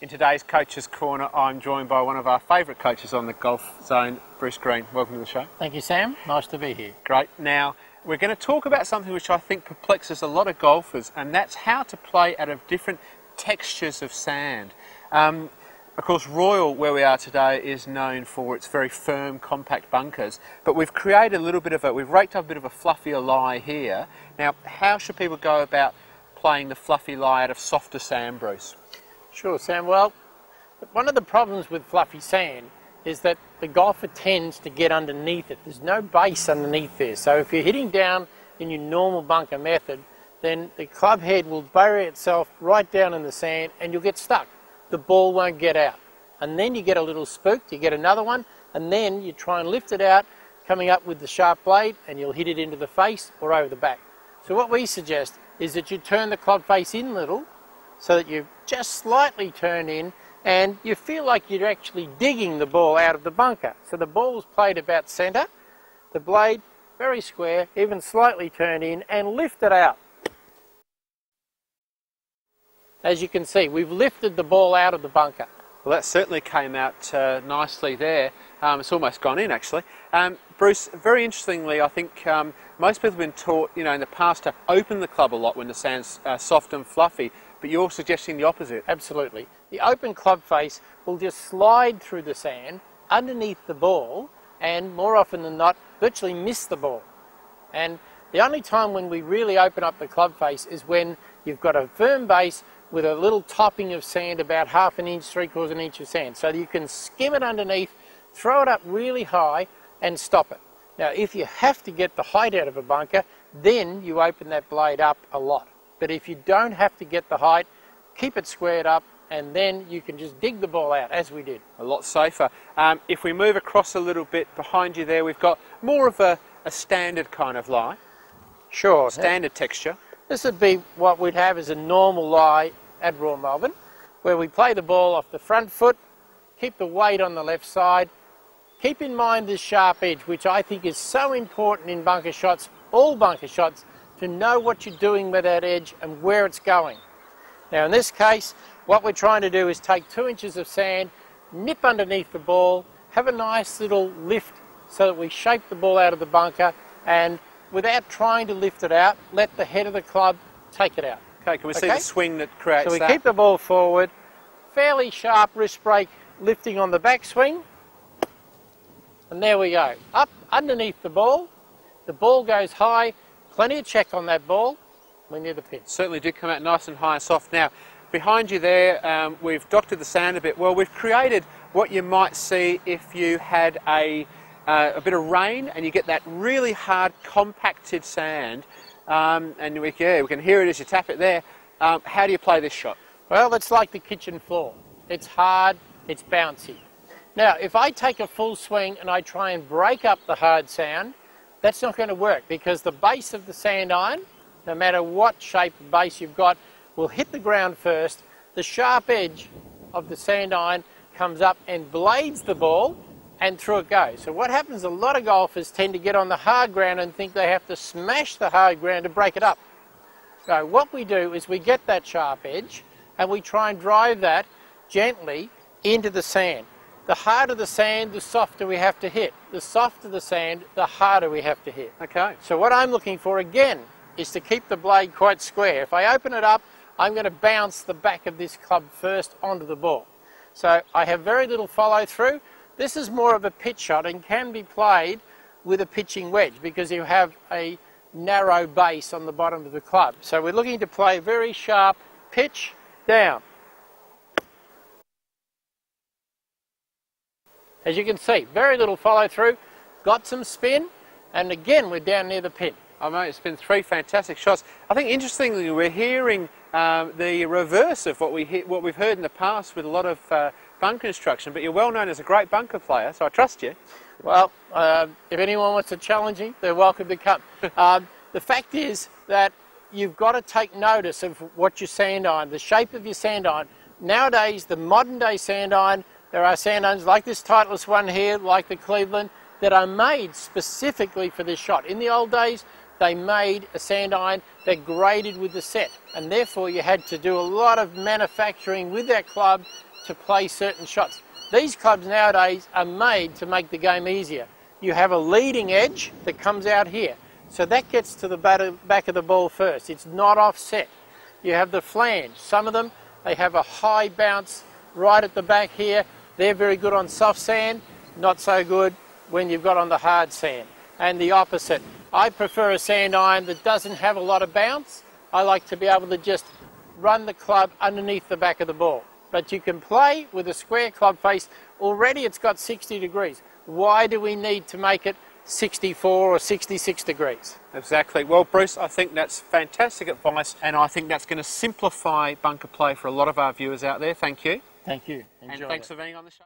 In today's Coach's Corner, I'm joined by one of our favourite coaches on the GolfZone, Bruce Green. Welcome to the show. Thank you, Sam. Nice to be here. Great. Now, we're going to talk about something which I think perplexes a lot of golfers, and that's how to play out of different textures of sand. Of course, Royal, where we are today, is known for its very firm, compact bunkers, but we've created we've raked up a bit of a fluffier lie here. Now, how should people go about playing the fluffy lie out of softer sand, Bruce? Sure, Sam. Well, one of the problems with fluffy sand is that the golfer tends to get underneath it. There's no base underneath there. So if you're hitting down in your normal bunker method, then the club head will bury itself right down in the sand and you'll get stuck. The ball won't get out. And then you get a little spooked, you get another one, and then you try and lift it out, coming up with the sharp blade, and you'll hit it into the face or over the back. So what we suggest is that you turn the club face in a little, so that you just slightly turn in, and you feel like you're actually digging the ball out of the bunker. So the ball's played about centre, the blade very square, even slightly turned in, and lift it out. As you can see, we've lifted the ball out of the bunker. Well, that certainly came out nicely there. It's almost gone in, actually. Bruce, very interestingly, I think most people have been taught, in the past to open the club a lot when the sand's soft and fluffy, but you're suggesting the opposite. Absolutely. The open club face will just slide through the sand underneath the ball, and more often than not, virtually miss the ball. And the only time when we really open up the club face is when you've got a firm base with a little topping of sand, about ½ an inch, ¾ an inch of sand. So you can skim it underneath, throw it up really high and stop it. Now, if you have to get the height out of a bunker, then you open that blade up a lot. But if you don't have to get the height, keep it squared up, and then you can just dig the ball out, as we did. A lot safer. If we move across a little bit behind you there, we've got more of a standard kind of lie. Sure. Standard texture. This would be what we'd have as a normal lie at Royal Melbourne, where we play the ball off the front foot, keep the weight on the left side. Keep in mind this sharp edge, which I think is so important in bunker shots, all bunker shots, to know what you're doing with that edge and where it's going. Now in this case, what we're trying to do is take 2 inches of sand, nip underneath the ball, have a nice little lift so that we shape the ball out of the bunker, and without trying to lift it out, let the head of the club take it out. Okay, can we see the swing that creates that? So we keep the ball forward, fairly sharp wrist brake lifting on the backswing, and there we go. Up underneath the ball goes high, plenty of check on that ball, we're near the pin. Certainly did come out nice and high and soft. Now, behind you there, we've doctored the sand a bit. Well, we've created what you might see if you had a bit of rain and you get that really hard compacted sand. And we can hear it as you tap it there. How do you play this shot? Well, it's like the kitchen floor. It's hard, it's bouncy. Now, if I take a full swing and I try and break up the hard sand, that's not going to work, because the base of the sand iron, no matter what shape of base you've got, will hit the ground first. The sharp edge of the sand iron comes up and blades the ball, and through it goes. So what happens, a lot of golfers tend to get on the hard ground and think they have to smash the hard ground to break it up. So what we do is we get that sharp edge and we try and drive that gently into the sand. The harder the sand, the softer we have to hit. The softer the sand, the harder we have to hit. Okay. So what I'm looking for again is to keep the blade quite square. If I open it up, I'm going to bounce the back of this club first onto the ball. So I have very little follow through. This is more of a pitch shot and can be played with a pitching wedge because you have a narrow base on the bottom of the club. So we're looking to play very sharp pitch down. As you can see, very little follow through, got some spin, and again we're down near the pin. I mean, it's been 3 fantastic shots. I think interestingly we're hearing the reverse of what we've heard in the past with a lot of bunker instruction, but you're well known as a great bunker player, so I trust you. Well, if anyone wants to challenge me, they're welcome to come. The fact is that you've got to take notice of what your sand iron, the shape of your sand iron. Nowadays, the modern day sand iron, there are sand irons like this Titleist one here, like the Cleveland, that are made specifically for this shot. In the old days, they made a sand iron that graded with the set, and therefore you had to do a lot of manufacturing with that club to play certain shots. These clubs nowadays are made to make the game easier. You have a leading edge that comes out here. So that gets to the back of the ball first. It's not offset. You have the flange. Some of them, they have a high bounce right at the back here. They're very good on soft sand, not so good when you've got on the hard sand. And the opposite. I prefer a sand iron that doesn't have a lot of bounce. I like to be able to just run the club underneath the back of the ball. But you can play with a square club face. Already it's got 60 degrees. Why do we need to make it 64 or 66 degrees? Exactly. Well, Bruce, I think that's fantastic advice, and I think that's going to simplify bunker play for a lot of our viewers out there. Thank you. Thank you. And thanks for being on the show.